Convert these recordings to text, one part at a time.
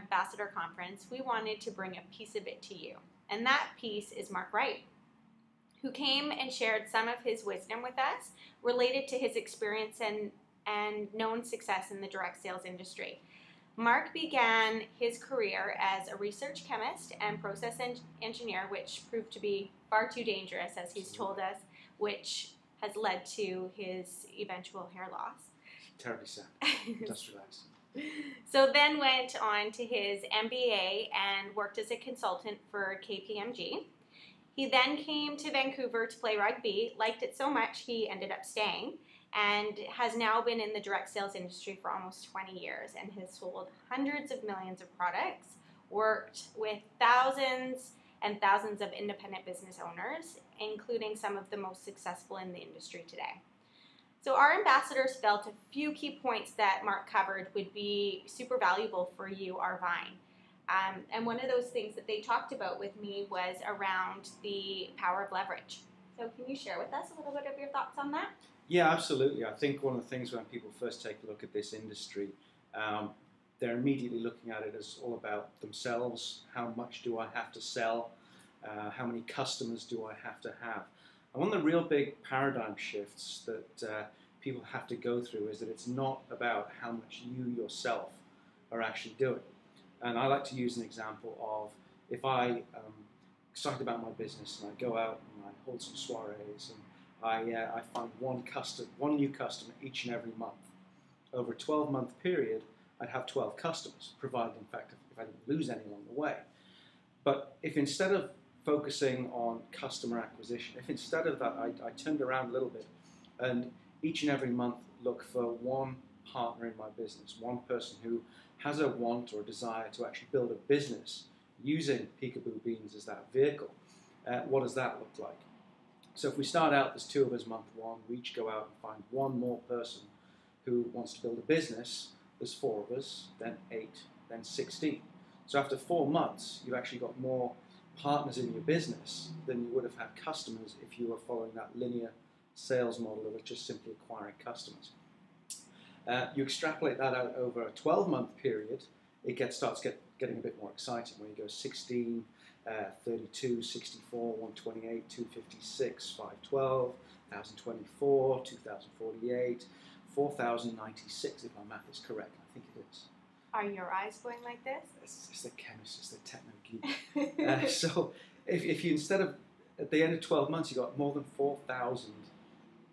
ambassador conference, we wanted to bring a piece of it to you. And that piece is Mark Wright, who came and shared some of his wisdom with us related to his experience and known success in the direct sales industry. Mark began his career as a research chemist and process engineer, which proved to be far too dangerous, as he's told us, which has led to his eventual hair loss. Terribly sad. Industrial accident. So then went on to his MBA and worked as a consultant for KPMG. He then came to Vancouver to play rugby, liked it so much he ended up staying, and has now been in the direct sales industry for almost 20 years and has sold hundreds of millions of products, worked with thousands and thousands of independent business owners, including some of the most successful in the industry today. So our ambassadors felt a few key points that Mark covered would be super valuable for you, our Vine. And one of those things that they talked about with me was around the power of leverage. So can you share with us a little bit of your thoughts on that? Yeah, absolutely. I think one of the things when people first take a look at this industry, they're immediately looking at it as all about themselves. How much do I have to sell? How many customers do I have to have? And one of the real big paradigm shifts that people have to go through is that it's not about how much you yourself are actually doing. And I like to use an example of if I excited about my business and I go out and I hold some soirees and I find one new customer each and every month. Over a 12-month period, I'd have 12 customers, provided, in fact, if I didn't lose any along the way. But if instead of focusing on customer acquisition, if instead of that I turned around a little bit and each and every month look for one partner in my business, one person who has a want or a desire to actually build a business using Peekaboo Beans as that vehicle, what does that look like? So if we start out, there's 2 of us month 1, we each go out and find one more person who wants to build a business, there's 4 of us, then 8, then 16. So after 4 months, you've actually got more partners in your business than you would have had customers if you were following that linear sales model of just simply acquiring customers. You extrapolate that out over a 12-month period, it starts getting a bit more exciting when you go 16, 32, 64, 128, 256, 512, 1024, 2048, 4096 if my math is correct. I think it is. Are your eyes going like this? It's the chemist, it's the techno geek. So if you instead of, at the end of 12 months, you got more than 4,000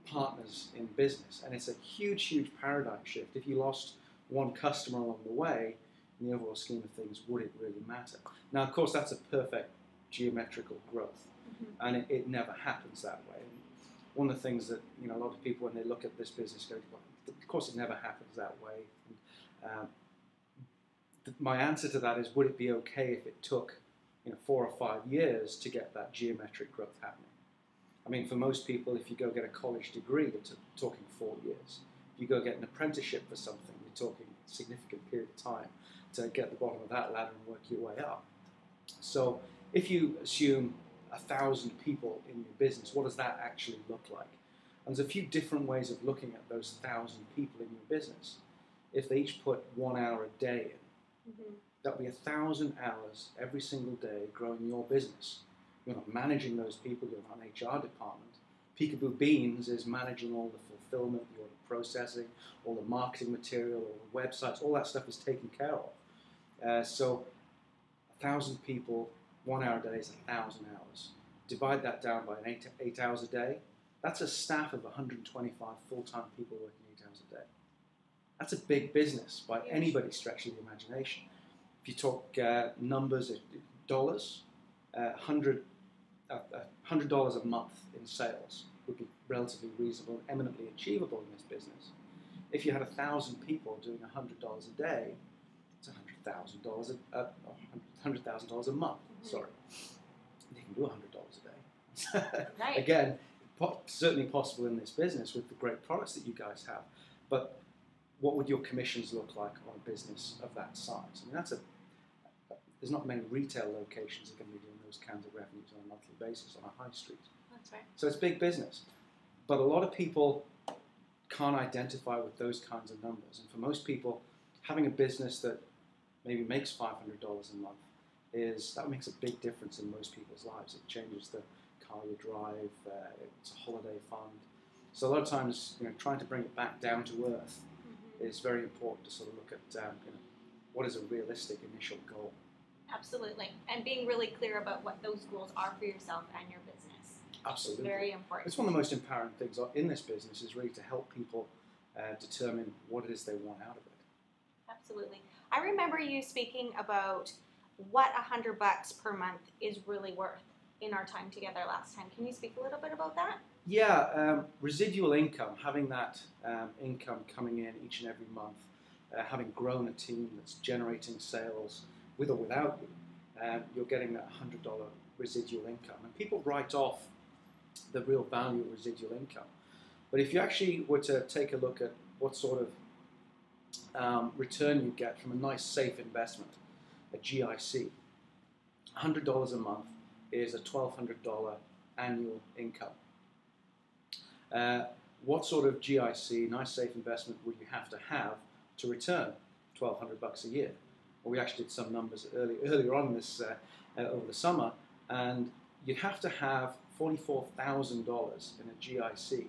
partners in business. And it's a huge, huge paradigm shift. If you lost one customer along the way, in the overall scheme of things, would it really matter? Now, of course, that's a perfect geometrical growth. And it never happens that way. And one of the things that a lot of people, when they look at this business, go, well, of course, it never happens that way. And, my answer to that is, would it be okay if it took 4 or 5 years to get that geometric growth happening? I mean, for most people, if you go get a college degree, you're talking 4 years. If you go get an apprenticeship for something, you're talking a significant period of time to get the bottom of that ladder and work your way up. So if you assume 1,000 people in your business, what does that actually look like? And there's a few different ways of looking at those 1,000 people in your business. If they each put 1 hour a day in, that'll be 1,000 hours every single day growing your business. You're not managing those people, you're not an HR department. Peekaboo Beans is managing all the fulfillment, the order processing, all the marketing material, all the websites, all that stuff is taken care of. So 1,000 people, 1 hour a day is 1,000 hours. Divide that down by 8 hours a day, that's a staff of 125 full-time people working 8 hours a day. That's a big business by anybody's stretch of the imagination. If you talk numbers, dollars, $100 a month in sales would be relatively reasonable and eminently achievable in this business. If you had 1,000 people doing $100 a day, it's $100,000 a month. Sorry, you can do $100 a day. Right. Again, certainly possible in this business with the great products that you guys have. But what would your commissions look like on a business of that size? I mean, there's not many retail locations that are going to be doing those kinds of revenues on a monthly basis on a high street. That's right. So it's big business. But a lot of people can't identify with those kinds of numbers. And for most people, having a business that maybe makes $500 a month, that makes a big difference in most people's lives. It changes the car you drive, it's a holiday fund. So a lot of times, trying to bring it back down to earth is very important to sort of look at, what is a realistic initial goal. Absolutely. And being really clear about what those goals are for yourself and your business. Absolutely. It's very important. It's one of the most empowering things in this business is really to help people determine what it is they want out of it. Absolutely. I remember you speaking about what $100 per month is really worth in our time together last time. Can you speak a little bit about that? Yeah, residual income, having that income coming in each and every month, having grown a team that's generating sales with or without you, you're getting that $100 residual income. And people write off the real value of residual income. But if you actually were to take a look at what sort of return you get from a nice safe investment, a GIC, $100 a month is a $1,200 annual income. What sort of GIC, nice safe investment, would you have to return $1,200 a year? Well, we actually did some numbers earlier on this over the summer, and you'd have to have $44,000 in a GIC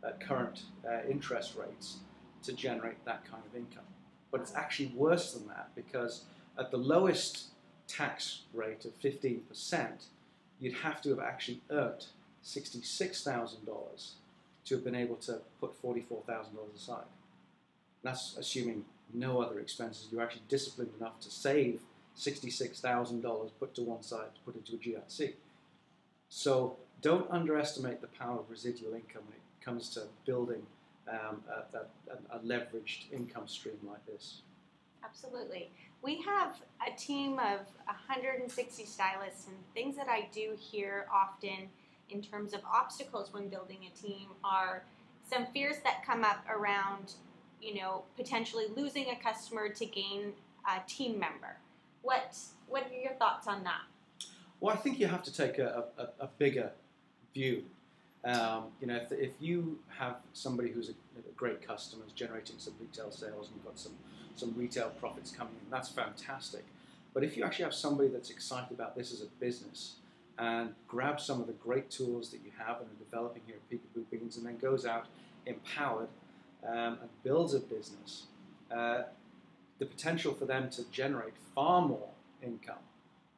at current interest rates to generate that kind of income. But it's actually worse than that, because at the lowest tax rate of 15%, you'd have to have actually earned $66,000 to have been able to put $44,000 aside. That's assuming no other expenses. You're actually disciplined enough to save $66,000 put to one side to put into a GIC. So don't underestimate the power of residual income when it comes to building a leveraged income stream like this. Absolutely. We have a team of 160 stylists, and things that I do hear often in terms of obstacles when building a team are some fears that come up around, potentially losing a customer to gain a team member. What are your thoughts on that? Well, I think you have to take a bigger view. If you have somebody who's a great customer, is generating some retail sales, and you've got some retail profits coming in, that's fantastic. But if you actually have somebody that's excited about this as a business and grabs some of the great tools that you have and are developing here at Peekaboo Beans, and then goes out empowered and builds a business, the potential for them to generate far more income,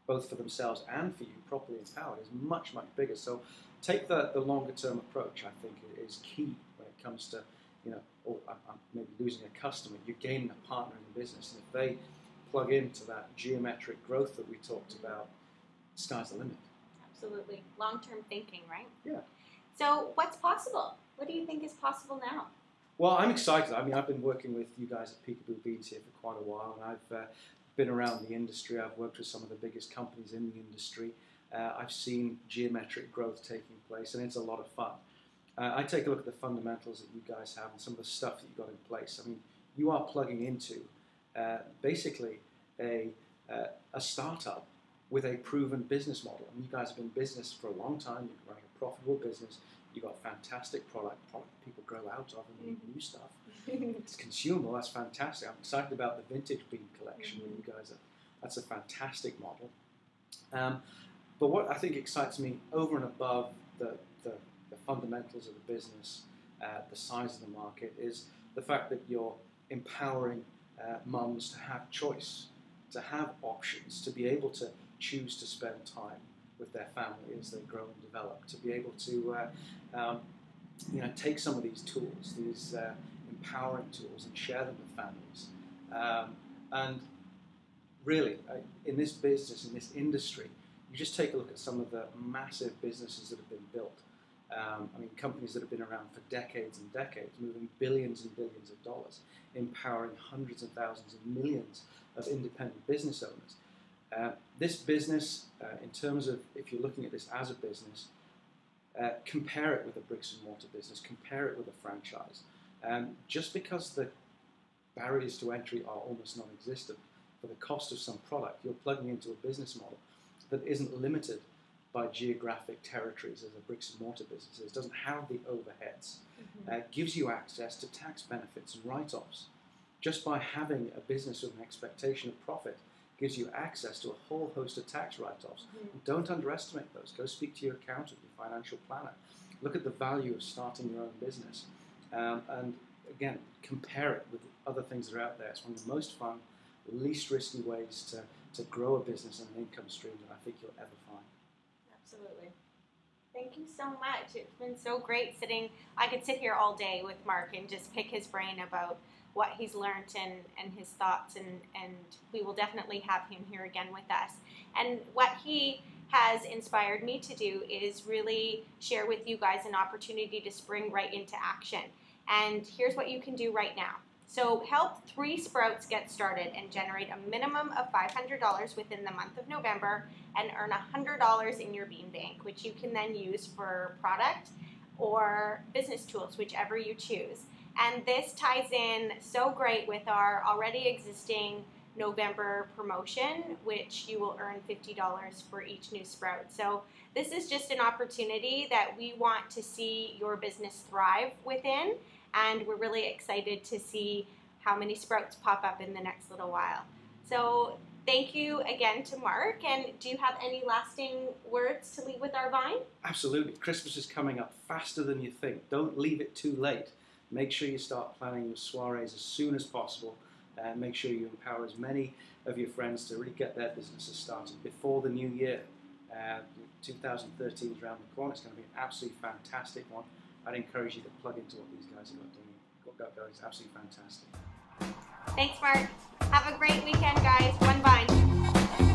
both for themselves and for you, properly empowered, is much, much bigger. So take the longer term approach, I think, is key when it comes to, I'm maybe losing a customer. You're gaining a partner in the business. And if they plug into that geometric growth that we talked about, sky's the limit. Absolutely. Long-term thinking, right? Yeah. So what's possible? What do you think is possible now? Well, I'm excited. I mean, I've been working with you guys at Peekaboo Beans here for quite a while, and I've been around the industry. I've worked with some of the biggest companies in the industry. I've seen geometric growth taking place, and it's a lot of fun. I take a look at the fundamentals that you guys have and some of the stuff that you've got in place. I mean, you are plugging into basically a startup with a proven business model. And you guys have been in business for a long time. You're running a profitable business. You've got fantastic product people grow out of and need new stuff. It's consumable. That's fantastic. I'm excited about the vintage bean collection with you guys. That's a fantastic model. But what I think excites me over and above the fundamentals of the business, the size of the market, is the fact that you're empowering mums to have choice, to have options, to be able to choose to spend time with their family as they grow and develop, to be able to take some of these tools, these empowering tools, and share them with families. And really, in this business, in this industry, you just take a look at some of the massive businesses that have been built. Companies that have been around for decades and decades, moving billions and billions of dollars, empowering hundreds of thousands and millions of independent business owners. This business, in terms of, if you're looking at this as a business, compare it with a bricks and mortar business, compare it with a franchise. Just because the barriers to entry are almost non-existent for the cost of some product, you're plugging into a business model that isn't limited by geographic territories as a bricks and mortar business. It doesn't have the overheads. Gives you access to tax benefits and write-offs. Just by having a business with an expectation of profit, gives you access to a whole host of tax write-offs. Mm-hmm. Don't underestimate those. Go speak to your accountant, your financial planner. Look at the value of starting your own business. And again, compare it with other things that are out there. It's one of the most fun, least risky ways to grow a business and an income stream that I think you'll ever find. Absolutely. Thank you so much. It's been so great sitting. I could sit here all day with Mark and just pick his brain about what he's learned and his thoughts, and we will definitely have him here again with us. And what he has inspired me to do is really share with you guys an opportunity to spring right into action. And here's what you can do right now. So help 3 sprouts get started and generate a minimum of $500 within the month of November and earn $100 in your bean bank, which you can then use for product or business tools, whichever you choose. And this ties in so great with our already existing November promotion, which you will earn $50 for each new sprout. So this is just an opportunity that we want to see your business thrive within, and we're really excited to see how many sprouts pop up in the next little while. So thank you again to Mark, and do you have any lasting words to leave with our vine? Absolutely. Christmas is coming up faster than you think. Don't leave it too late. Make sure you start planning your soirees as soon as possible, and make sure you empower as many of your friends to really get their businesses started before the new year. 2013 is around the corner. It's going to be an absolutely fantastic one. I'd encourage you to plug into what these guys have got going. It's absolutely fantastic. Thanks, Mark. Have a great weekend, guys. One vine.